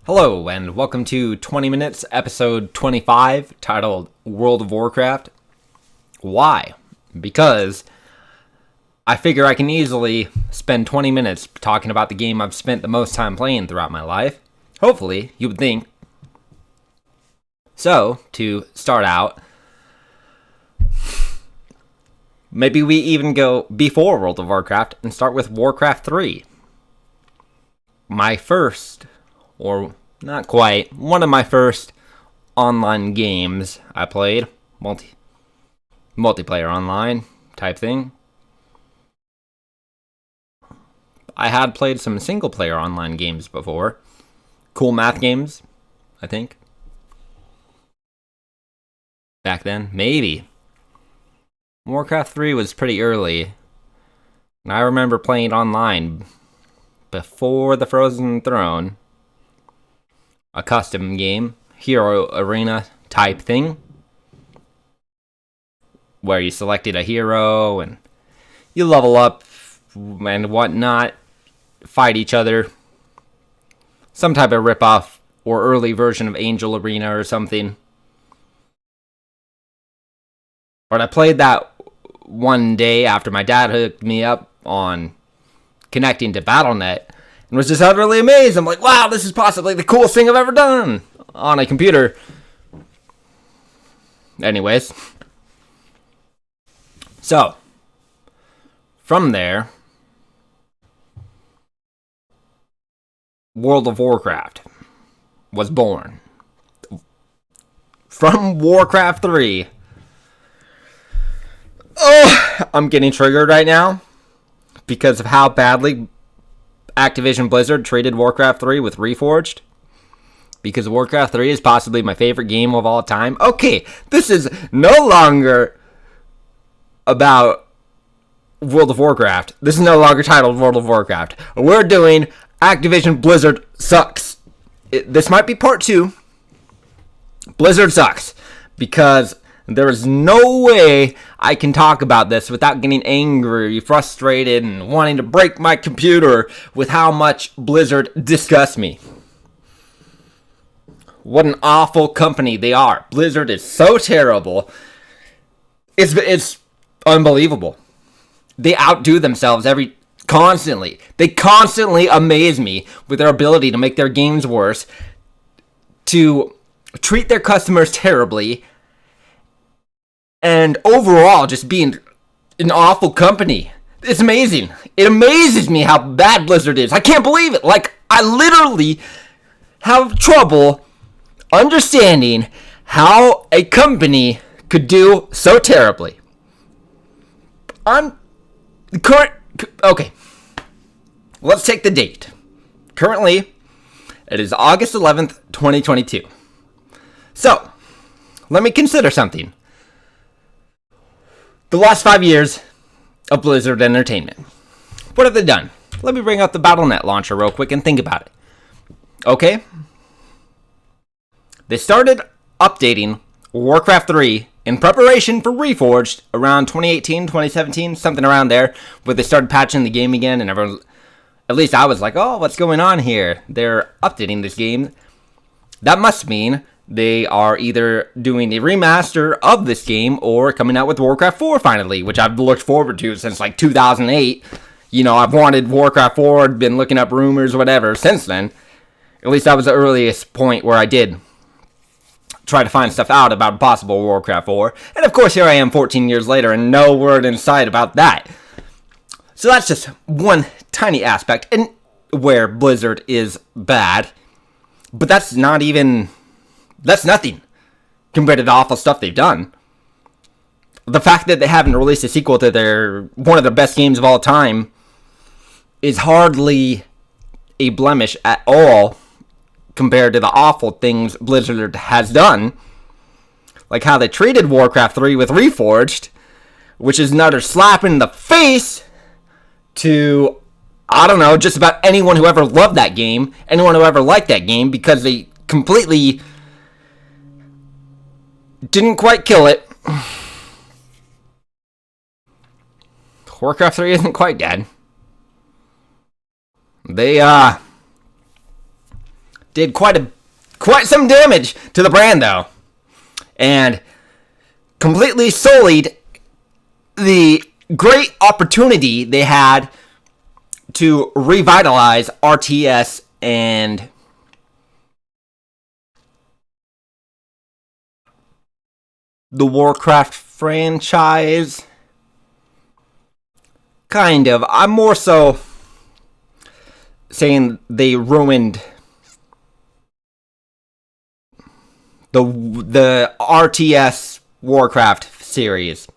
Hello, and welcome to 20 Minutes, episode 25, titled World of Warcraft. Why? Because I figure I can easily spend 20 minutes talking about the game I've spent the most time playing throughout my life. Hopefully, you would think. So, to start out, maybe we even go before World of Warcraft and start with Warcraft 3. My first, or not quite, one of my first online games I played. Multiplayer online type thing. I had played some single player online games before. Cool math games, I think. Back then, maybe. Warcraft 3 was pretty early. And I remember playing it online before the Frozen Throne. A custom game, hero arena type thing, where you selected a hero and you level up and whatnot, fight each other. Some type of ripoff or early version of Angel Arena or something. But I played that one day after my dad hooked me up on connecting to Battle.net. And was just utterly amazed. I'm like, wow, this is possibly the coolest thing I've ever done on a computer. Anyways. So, from there, World of Warcraft was born. From Warcraft 3. Oh, I'm getting triggered right now because of how badly Activision Blizzard treated Warcraft 3 with Reforged. Because Warcraft 3 is possibly my favorite game of all time. Okay, this is no longer about World of Warcraft. This is no longer titled World of Warcraft. We're doing Activision Blizzard sucks. This might be part 2. Blizzard sucks. Because there is no way I can talk about this without getting angry, frustrated, and wanting to break my computer with how much Blizzard disgusts me. What an awful company they are. Blizzard is so terrible. It's unbelievable. They outdo themselves constantly. They constantly amaze me with their ability to make their games worse, to treat their customers terribly, and overall, just being an awful company. It's amazing. It amazes me how bad Blizzard is. I can't believe it. Like, I literally have trouble understanding how a company could do so terribly. Okay. Let's take the date. Currently, it is August 11th, 2022. So, let me consider something. The last 5 years of Blizzard Entertainment. What have they done? Let me bring up the Battle.net launcher real quick and think about it. Okay? They started updating Warcraft 3 in preparation for Reforged around 2018, 2017, something around there, where they started patching the game again, and everyone, at least I was like, oh, what's going on here? They're updating this game. That must mean they are either doing a remaster of this game or coming out with Warcraft 4 finally, which I've looked forward to since like 2008. You know, I've wanted Warcraft 4, been looking up rumors, whatever, since then. At least that was the earliest point where I did try to find stuff out about possible Warcraft 4. And of course, here I am 14 years later and no word in sight about that. So that's just one tiny aspect and where Blizzard is bad. But that's nothing compared to the awful stuff they've done. The fact that they haven't released a sequel to one of the best games of all time is hardly a blemish at all compared to the awful things Blizzard has done. Like how they treated Warcraft 3 with Reforged, which is another slap in the face to, I don't know, just about anyone who ever loved that game, anyone who ever liked that game, because they completely didn't quite kill it. Warcraft 3 isn't quite dead. They did quite some damage to the brand though, and completely sullied the great opportunity they had to revitalize RTS and the Warcraft franchise. Kind of. I'm more so saying they ruined the RTS Warcraft series,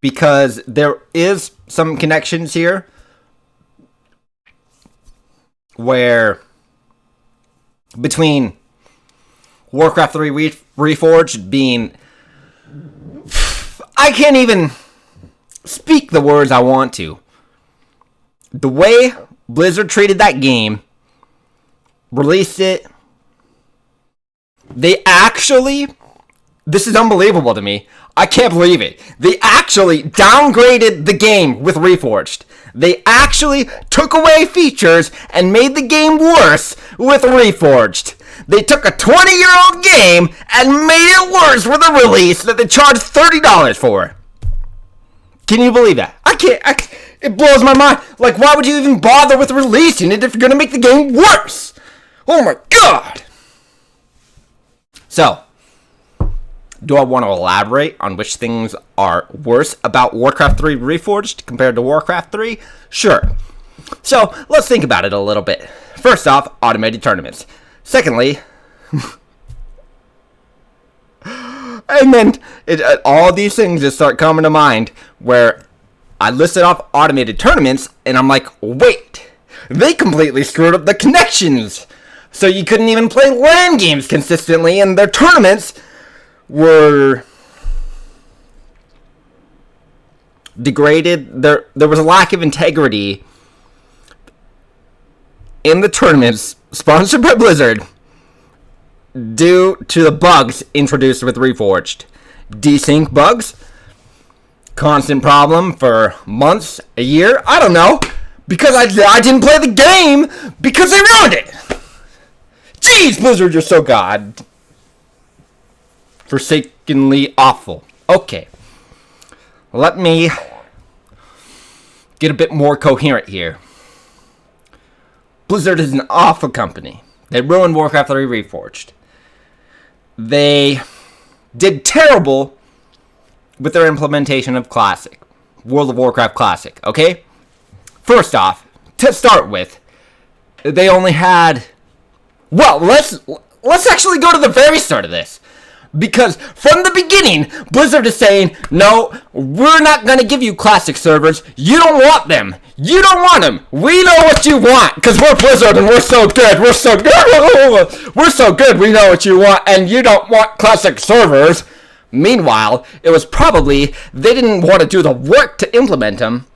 because there is some connections here where between Warcraft 3 Reforged being, I can't even speak the words I want to. The way Blizzard treated that game, released it, they actually, this is unbelievable to me. I can't believe it. They actually downgraded the game with Reforged. They actually took away features and made the game worse with Reforged. They took a 20-year-old game and made it worse with a release that they charged $30 for. Can you believe that? I can't. It blows my mind. Like, why would you even bother with releasing it if you're going to make the game worse? Oh my god. So, do I want to elaborate on which things are worse about Warcraft 3 Reforged compared to Warcraft 3? Sure. So, let's think about it a little bit. First off, automated tournaments. Secondly, and then all these things just start coming to mind where I listed off automated tournaments, and I'm like, wait, they completely screwed up the connections. So you couldn't even play LAN games consistently, and their tournaments were degraded. There was a lack of integrity in the tournaments sponsored by Blizzard due to the bugs introduced with Reforged. Desync bugs, constant problem for months, a year, I don't know, because I didn't play the game because they ruined it. Jeez, Blizzard, you're so forsakenly awful. Okay, let me get a bit more coherent here. Blizzard is an awful company. They ruined Warcraft 3 Reforged. They did terrible with their implementation of Classic. World of Warcraft Classic, okay? First off, to start with, they only had... Well, let's actually go to the very start of this. Because from the beginning, Blizzard is saying, no, we're not going to give you Classic servers. You don't want them. You don't want them. We know what you want. Because we're Blizzard and we're so good. We're so good. We're so good. We know what you want. And you don't want Classic servers. Meanwhile, it was probably they didn't want to do the work to implement them.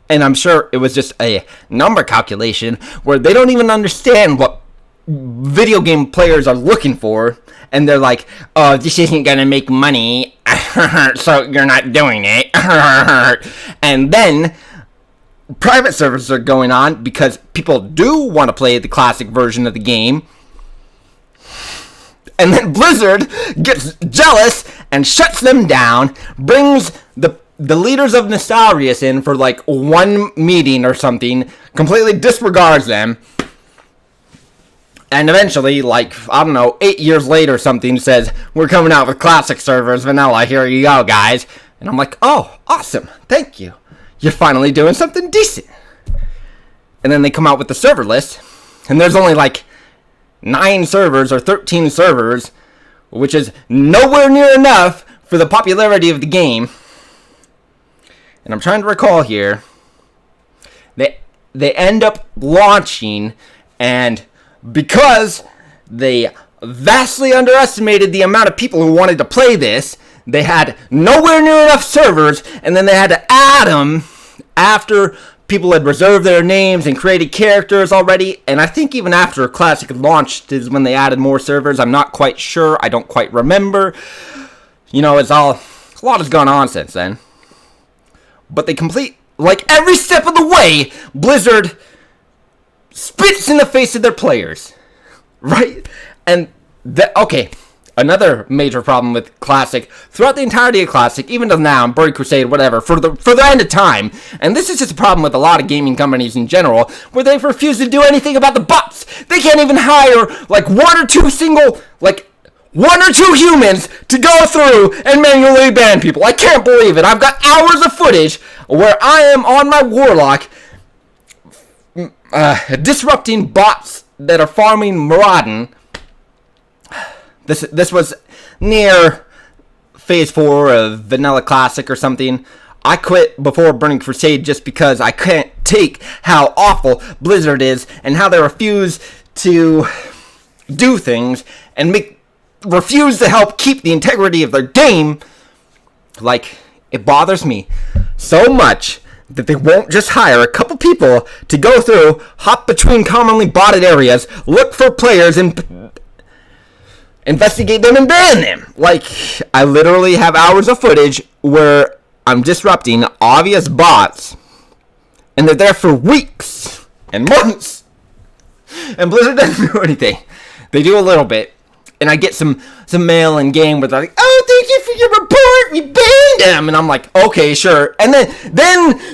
And I'm sure it was just a number calculation where they don't even understand what video game players are looking for. And they're like, oh, this isn't going to make money, so you're not doing it. And then private servers are going on because people do want to play the classic version of the game. And then Blizzard gets jealous and shuts them down, brings the leaders of Nostarius in for like one meeting or something, completely disregards them, and eventually, like, I don't know, 8 years later or something, says, we're coming out with classic servers, vanilla, here you go, guys. And I'm like, oh, awesome, thank you. You're finally doing something decent. And then they come out with the server list, and there's only like 9 servers or 13 servers, which is nowhere near enough for the popularity of the game. And I'm trying to recall here, they end up launching, and because they vastly underestimated the amount of people who wanted to play this, they had nowhere near enough servers, and then they had to add them after people had reserved their names and created characters already. And I think even after Classic launched is when they added more servers. I'm not quite sure. I don't quite remember. You know, a lot has gone on since then. But they completely like every step of the way, Blizzard spits in the face of their players, right? And okay, another major problem with Classic throughout the entirety of Classic, even till now, Burning Crusade, whatever, for the end of time. And this is just a problem with a lot of gaming companies in general, where they refuse to do anything about the bots. They can't even hire like one or two humans to go through and manually ban people. I can't believe it. I've got hours of footage where I am on my Warlock disrupting bots that are farming Maraudon. This was near Phase 4 of Vanilla Classic or something. I quit before Burning Crusade just because I can't take how awful Blizzard is and how they refuse to do things and refuse to help keep the integrity of their game. Like, it bothers me so much that they won't just hire a couple people to go through, hop between commonly botted areas, look for players, and investigate them and ban them. Like, I literally have hours of footage where I'm disrupting obvious bots, and they're there for weeks and months, and Blizzard doesn't do anything. They do a little bit, and I get some mail in game where they're like, "Oh, thank you for your report. We banned him," and I'm like, "Okay, sure." And then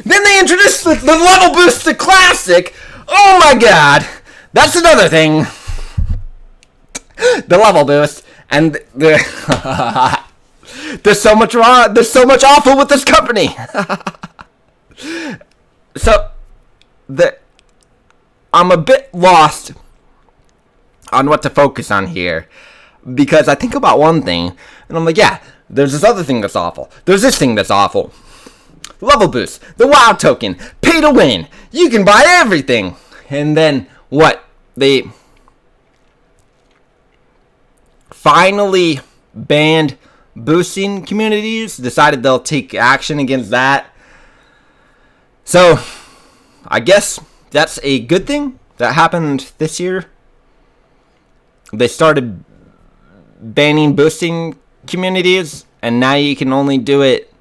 they introduce the level boost to Classic. Oh my god, that's another thing. The level boost, and there's so much wrong. There's so much awful with this company. So I'm a bit lost on what to focus on here, because I think about one thing and I'm like, yeah, there's this other thing that's awful. There's this thing that's awful. Level boost, the WoW token, pay to win. You can buy everything. And then what? They finally banned boosting communities, decided they'll take action against that. So, I guess that's a good thing that happened this year. They started banning boosting communities, and now you can only do it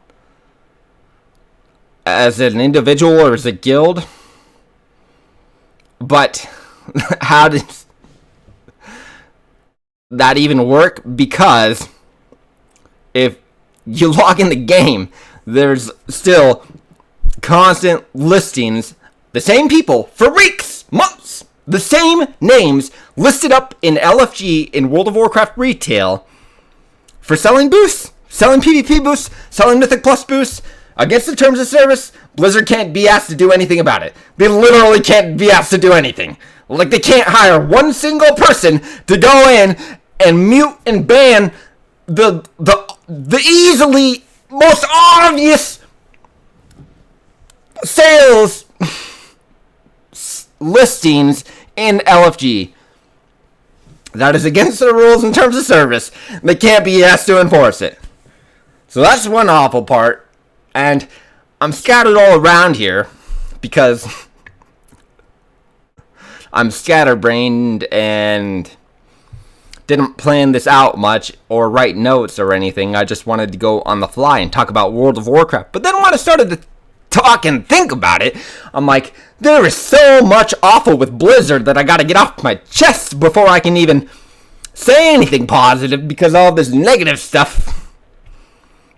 as an individual or as a guild. But how does that even work? Because if you log in the game, there's still constant listings, the same people for weeks, months, the same names listed up in LFG in World of Warcraft retail for selling boosts, selling PvP boosts, selling Mythic Plus boosts. Against the terms of service, Blizzard can't be asked to do anything about it. They literally can't be asked to do anything. Like, they can't hire one single person to go in and mute and ban the easily most obvious sales listings in LFG. That is against the rules in terms of service. They can't be asked to enforce it. So that's one awful part. And I'm scattered all around here because I'm scatterbrained and didn't plan this out much or write notes or anything. I just wanted to go on the fly and talk about World of Warcraft. But then when I started to talk and think about it, I'm like, there is so much awful with Blizzard that I gotta get off my chest before I can even say anything positive, because all this negative stuff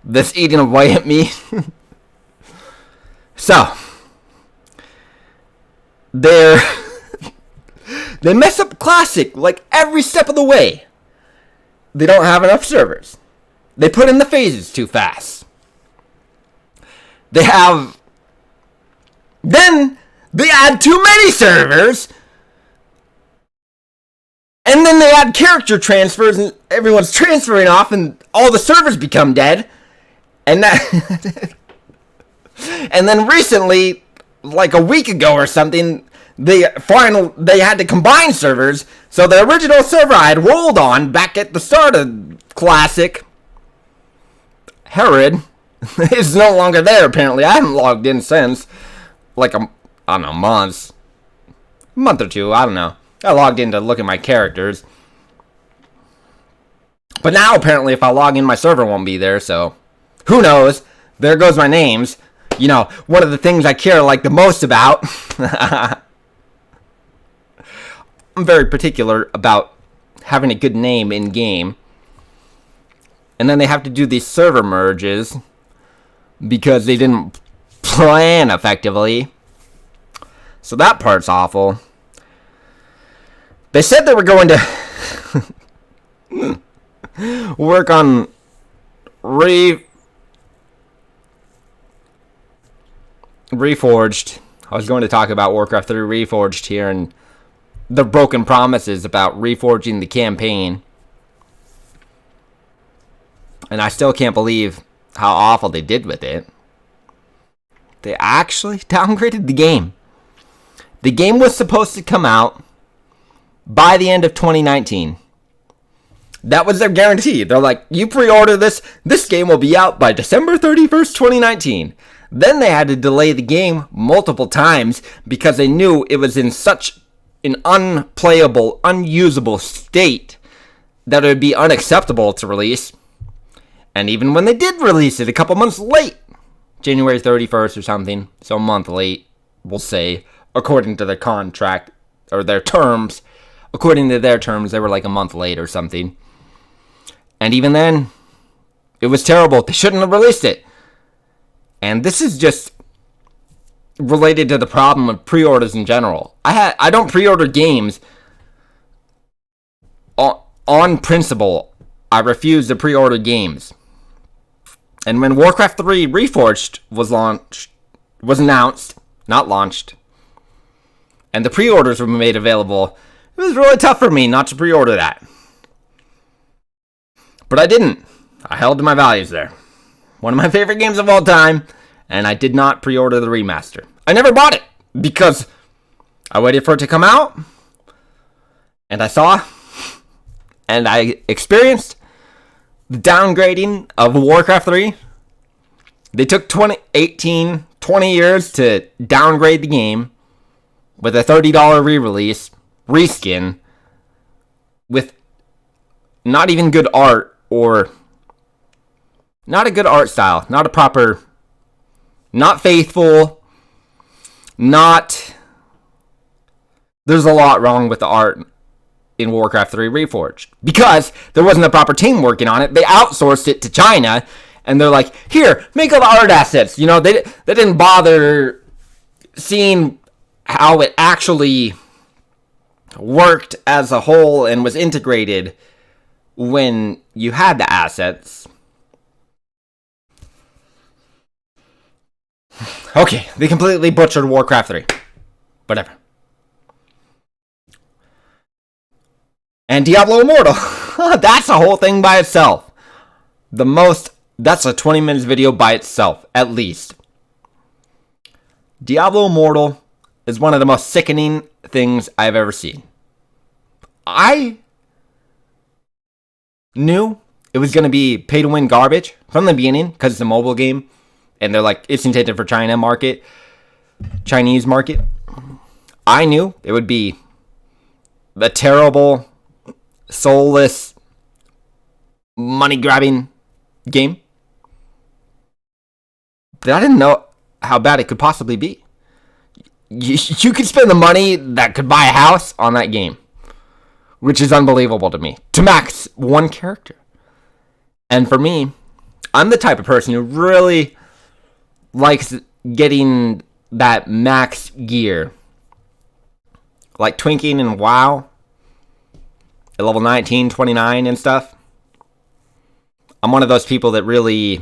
that's eating away at me. So, they mess up Classic like every step of the way. They don't have enough servers. They put in the phases too fast. Then they add too many servers. And then they add character transfers and everyone's transferring off and all the servers become dead. And that and then recently, like a week ago or something, they had to combine servers. So the original server I had rolled on back at the start of Classic, Herod, is no longer there apparently. I haven't logged in since like a month or two, I don't know. I logged in to look at my characters. But now apparently if I log in, my server won't be there, so who knows? There goes my names. one of the things I care like the most about. I'm very particular about having a good name in game. And then they have to do these server merges because they didn't plan effectively. So that part's awful. They said they were going to work on Reforged. I was going to talk about Warcraft 3 Reforged here and the broken promises about reforging the campaign. And I still can't believe how awful they did with it. They actually downgraded the game. The game was supposed to come out by the end of 2019. That was their guarantee. They're like, you pre-order this game will be out by December 31st, 2019. Then they had to delay the game multiple times because they knew it was in such an unplayable, unusable state that it would be unacceptable to release. And even when they did release it a couple months late, January 31st or something, so a month late, we'll say, according to their contract, or their terms, according to their terms, they were like a month late or something. And even then, it was terrible. They shouldn't have released it. And this is just related to the problem of pre-orders in general. I don't pre-order games on principle. I refuse to pre-order games. And when Warcraft 3 Reforged was announced, not launched, and the pre-orders were made available, it was really tough for me not to pre-order that. But I didn't. I held to my values there. One of my favorite games of all time, and I did not pre-order the remaster. I never bought it because I waited for it to come out, and I saw, and I experienced the downgrading of Warcraft 3. They took 20 years to downgrade the game with a $30 re-release, reskin, with not even good art, or not a good art style, not a proper, not faithful, there's a lot wrong with the art in Warcraft 3 Reforged. Because there wasn't a proper team working on it. They outsourced it to China, and they're like, here, make all the art assets. They didn't bother seeing how it actually worked as a whole and was integrated when you had the assets. Okay, they completely butchered Warcraft 3. Whatever. And Diablo Immortal. That's a whole thing by itself. That's a 20 minutes video by itself, at least. Diablo Immortal is one of the most sickening things I've ever seen. I knew it was going to be pay-to-win garbage from the beginning because it's a mobile game. And they're like, it's intended for Chinese market. I knew it would be a terrible, soulless, money-grabbing game. But I didn't know how bad it could possibly be. You could spend the money that could buy a house on that game, which is unbelievable to me, to max one character. And for me, I'm the type of person who really likes getting that max gear. Like twinking and WoW at level 19, 29 and stuff. I'm one of those people that really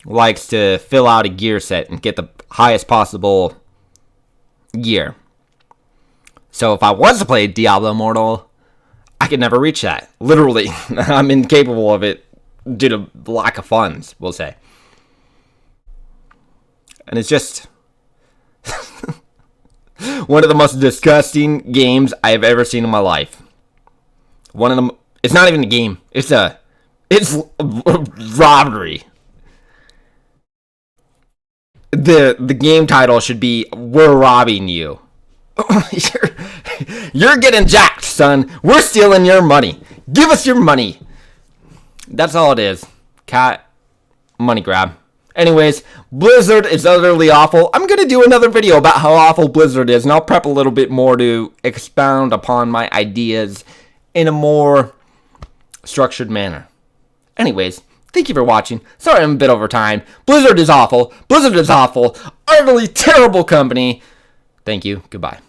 likes to fill out a gear set and get the highest possible gear. So if I was to play Diablo Immortal, I could never reach that. Literally, I'm incapable of it due to lack of funds, we'll say. And it's just one of the most disgusting games I've ever seen in my life. One of them. It's not even a game. It's robbery. The game title should be "We're robbing you." You're getting jacked, son. We're stealing your money. Give us your money. That's all it is. Cat money grab. Anyways, Blizzard is utterly awful. I'm going to do another video about how awful Blizzard is, and I'll prep a little bit more to expound upon my ideas in a more structured manner. Anyways, thank you for watching. Sorry I'm a bit over time. Blizzard is awful. Blizzard is awful. Utterly terrible company. Thank you. Goodbye.